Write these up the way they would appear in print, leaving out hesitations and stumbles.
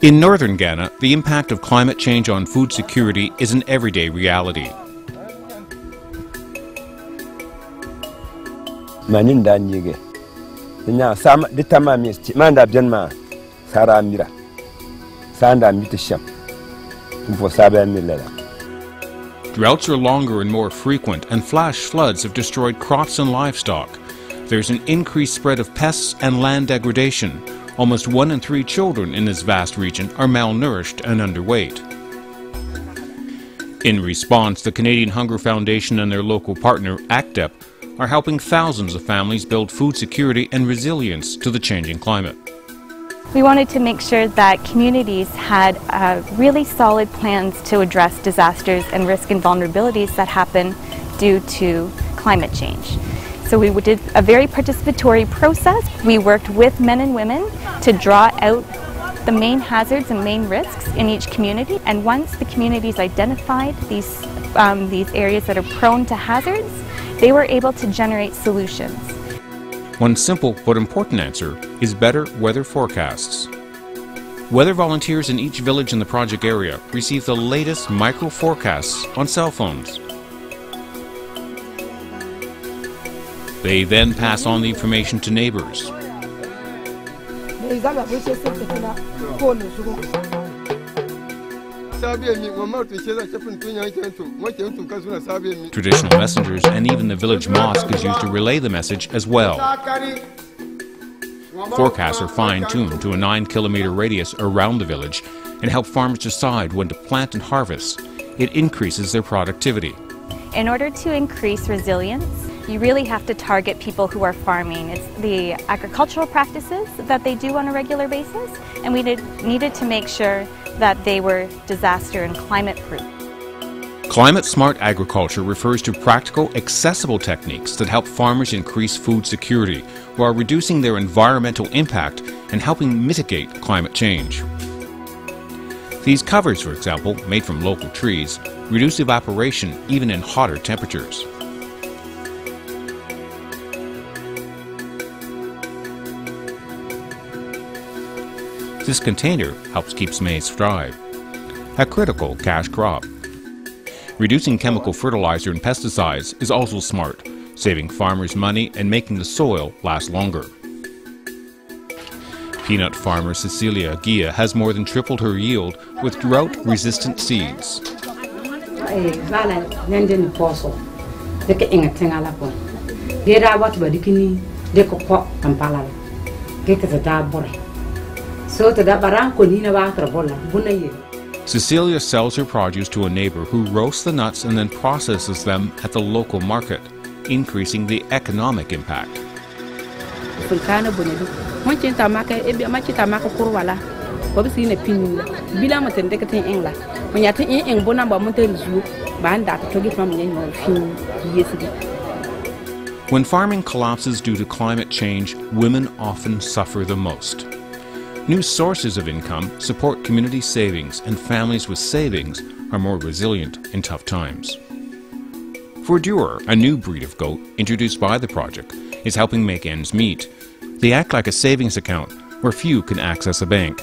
In northern Ghana, the impact of climate change on food security is an everyday reality. Droughts are longer and more frequent, and flash floods have destroyed crops and livestock. There's an increased spread of pests and land degradation. Almost 1 in 3 children in this vast region are malnourished and underweight. In response, the Canadian Hunger Foundation and their local partner, ACTEP, are helping thousands of families build food security and resilience to the changing climate. We wanted to make sure that communities had really solid plans to address disasters and risk and vulnerabilities that happen due to climate change. So we did a very participatory process. We worked with men and women to draw out the main hazards and main risks in each community. And once the communities identified these areas that are prone to hazards, they were able to generate solutions. One simple but important answer is better weather forecasts. Weather volunteers in each village in the project area receive the latest micro forecasts on cell phones. They then pass on the information to neighbors. Traditional messengers and even the village mosque is used to relay the message as well. Forecasts are fine-tuned to a 9-kilometer radius around the village and help farmers decide when to plant and harvest. It increases their productivity. In order to increase resilience, you really have to target people who are farming. It's the agricultural practices that they do on a regular basis, and we needed to make sure that they were disaster and climate-proof. Climate-smart agriculture refers to practical, accessible techniques that help farmers increase food security while reducing their environmental impact and helping mitigate climate change. These covers, for example, made from local trees, reduce evaporation even in hotter temperatures. This container helps keep maize dry, a critical cash crop. Reducing chemical fertilizer and pesticides is also smart, saving farmers money and making the soil last longer. Peanut farmer Cecilia Gia has more than tripled her yield with drought-resistant seeds. Cecilia sells her produce to a neighbor who roasts the nuts and then processes them at the local market, increasing the economic impact. When farming collapses due to climate change, women often suffer the most. New sources of income support community savings, and families with savings are more resilient in tough times. Verdure, a new breed of goat introduced by the project, is helping make ends meet. They act like a savings account where few can access a bank.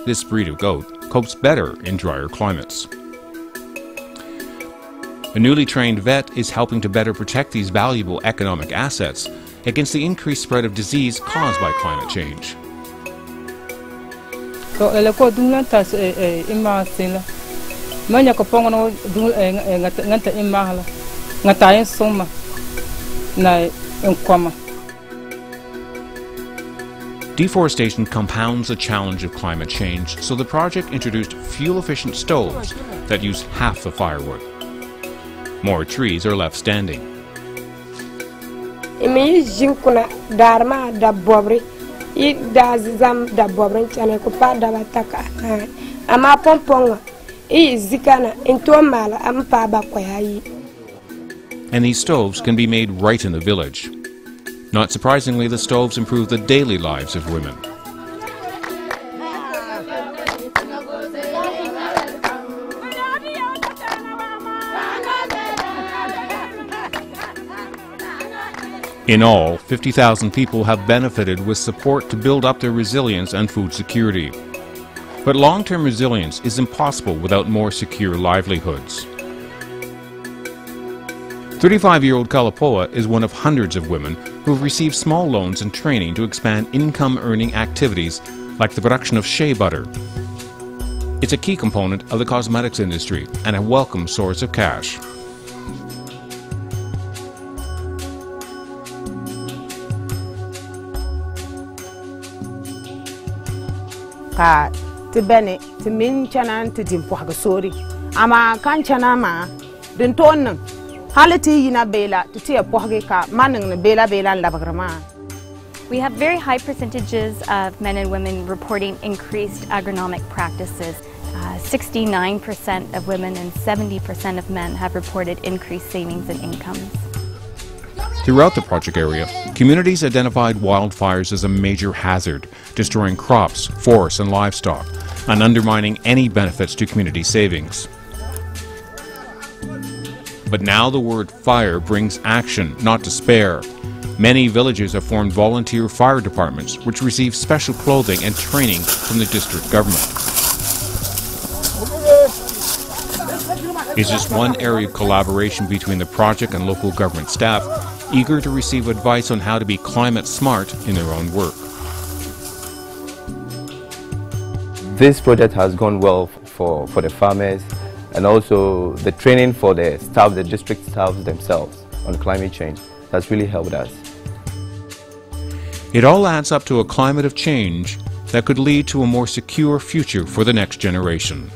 This breed of goat copes better in drier climates. A newly trained vet is helping to better protect these valuable economic assets against the increased spread of disease caused by climate change. Deforestation compounds the challenge of climate change, so the project introduced fuel-efficient stoves that use half the firewood. More trees are left standing. And these stoves can be made right in the village. Not surprisingly, the stoves improve the daily lives of women. In all, 50,000 people have benefited with support to build up their resilience and food security. But long-term resilience is impossible without more secure livelihoods. 35-year-old Kalapoa is one of hundreds of women who have received small loans and training to expand income-earning activities like the production of shea butter. It's a key component of the cosmetics industry and a welcome source of cash. Ka ti bene ti min chana ti dim pohga sori ama kan chana ma din ton halati yina bela ti ti pohge ka maning bela labagrama. We have very high percentages of men and women reporting increased agronomic practices. 69% of women and 70% of men have reported increased savings and incomes. Throughout the project area, communities identified wildfires as a major hazard, destroying crops, forests, and livestock, and undermining any benefits to community savings. But now the word fire brings action, not despair. Many villages have formed volunteer fire departments, which receive special clothing and training from the district government. It's just one area of collaboration between the project and local government staff, eager to receive advice on how to be climate smart in their own work. This project has gone well for the farmers, and also the training for the staff, the district staff themselves on climate change has really helped us. It all adds up to a climate of change that could lead to a more secure future for the next generation.